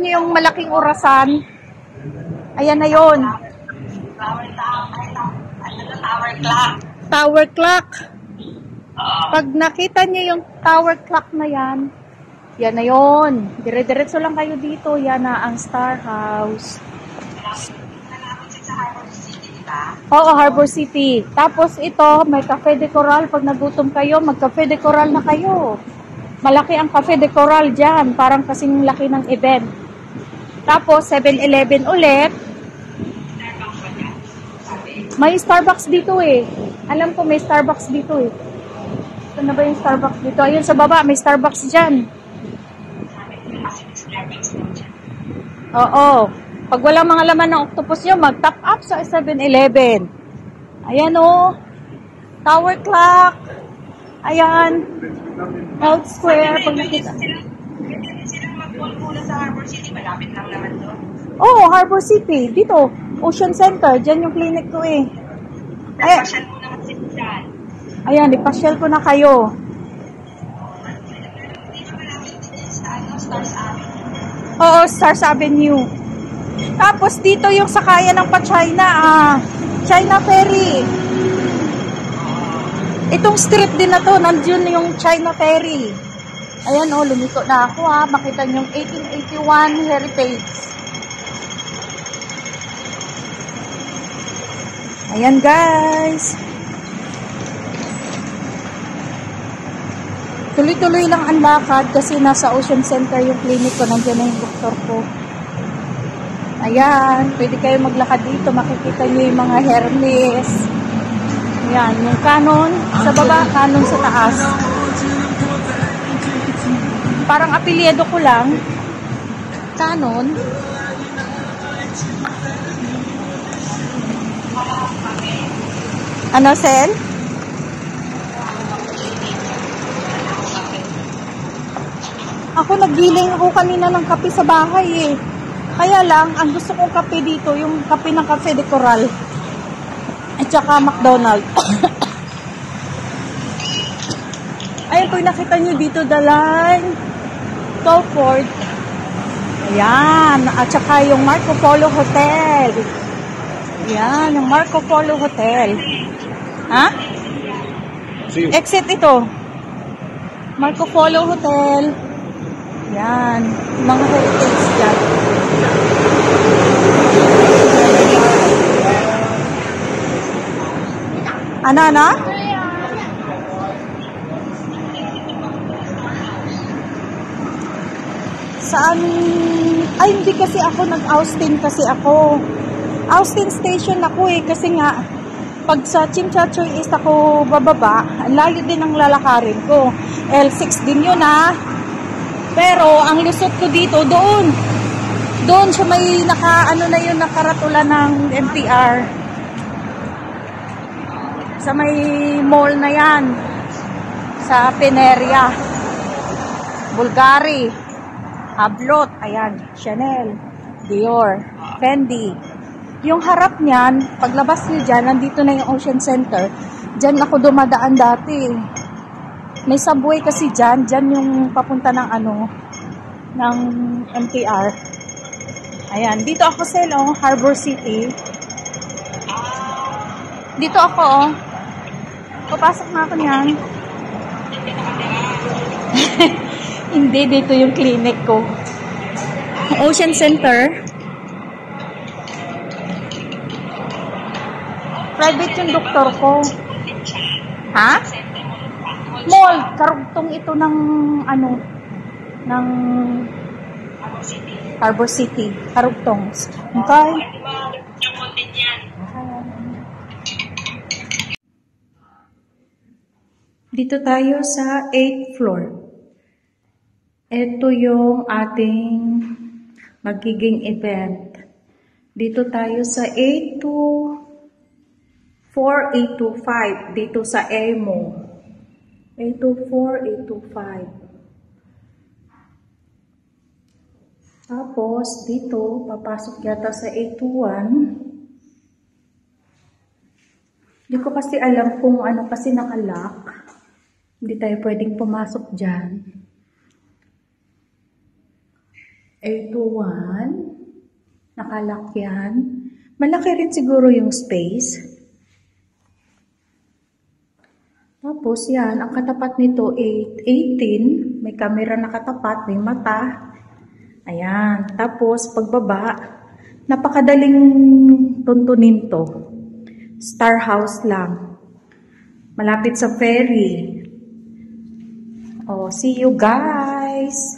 Yung malaking orasan. Ayan na yun. Tower clock. Tower clock. Pag nakita niyo yung tower clock na yan, yan na yun. Dire-diretso lang kayo dito. Yan na ang Star House. Oo, Harbor City. Tapos ito, may Cafe de Coral. Pag nagutom kayo, mag-Cafe de Coral na kayo. Malaki ang Cafe de Coral dyan. Parang kasing laki ng event. Tapos, 7-Eleven ulit. May Starbucks dito eh. Alam ko may Starbucks dito eh. Ito na ba yung Starbucks dito? Ayun sa baba, may Starbucks dyan. Oo. Pag walang mga laman ng octopus nyo, mag-top up sa 7-Eleven. Ayan o. Tower clock. Ayan. Health Square. Pag nakita. Silang mag-mall sa Harbor City. Malapit lang naman doon. Oo, Harbor City. Dito. Ocean Center. Diyan yung clinic ko eh. Ay, Pasyal mo naman si Chan. ayan, ipasyal ko na kayo. Dito malapit din sa Stars Avenue. Oo, Stars Avenue. Tapos dito yung sakayan ng pa-China, China Ferry. Itong street din na to, nandiyon yung China Ferry. Ayan lumiko na ako makita niyo yung 1881 heritage. Ayan guys. Tuloy-tuloy lang ang lakad kasi nasa Ocean Center yung clinic ko, nandiyan na yung doktor ko. Ayan, pwede kayo maglakad dito. Makikita nyo yung mga Hermes. Ayan, yung Canon sa baba, Canon sa taas. Parang apelyido ko lang. Canon. Ano, Sel? Ako naggiling ako kanina ng kape sa bahay eh. Kaya lang, ang gusto kong kape dito, yung kape ng Cafe de Coral. At saka McDonald's. Ayun po, nakita nyo dito, the line. Telford. Ayan. At saka yung Marco Polo Hotel. Ayan, yung Marco Polo Hotel. Ha? Exit ito. Marco Polo Hotel. Ayan. Mga heritage dyan. Ano? Saan? Ay, hindi kasi ako nag-Austin kasi ako. Austin Station ako eh. Kasi nga, pag sa Chimchachoy East ako bababa, ang layo din ang lalakarin ko. L6 din yun Pero, ang lusot ko dito, doon siya may nakaratula ng MTR. Sa may mall na yan. Sa Pineria. Bulgari. Hablot. Ayan. Chanel. Dior. Fendi. Yung harap niyan, paglabas niyo dyan, nandito na yung Ocean Center. Dyan ako dumadaan dati. May subway kasi dyan. Dyan yung papunta ng ng MTR. Ayan. Dito ako sa Harbor City. Dito ako papasok na ako niyan. Hindi, dito yung clinic ko. Ocean Center. Private yung doktor ko. Ha? Mall. Karugtong ito ng ng Harbor City. Karugtong. Okay? Dito tayo sa 8th floor. Ito yung ating magiging event. Dito tayo sa 824, 825. Dito sa EMO. 824, 825. Tapos, dito, papasok yata sa 821. Hindi ko kasi alam kung ano kasi nakalock. Hindi tayo pwedeng pumasok dyan. 801. Nakalock yan. Malaki rin siguro yung space. Tapos yan, ang katapat nito 818. May camera na katapat, may mata. Ayan. Tapos pagbaba, napakadaling tuntunin to. Star House lang. Malapit sa ferry. Oh, see you guys.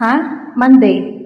Ha? Monday.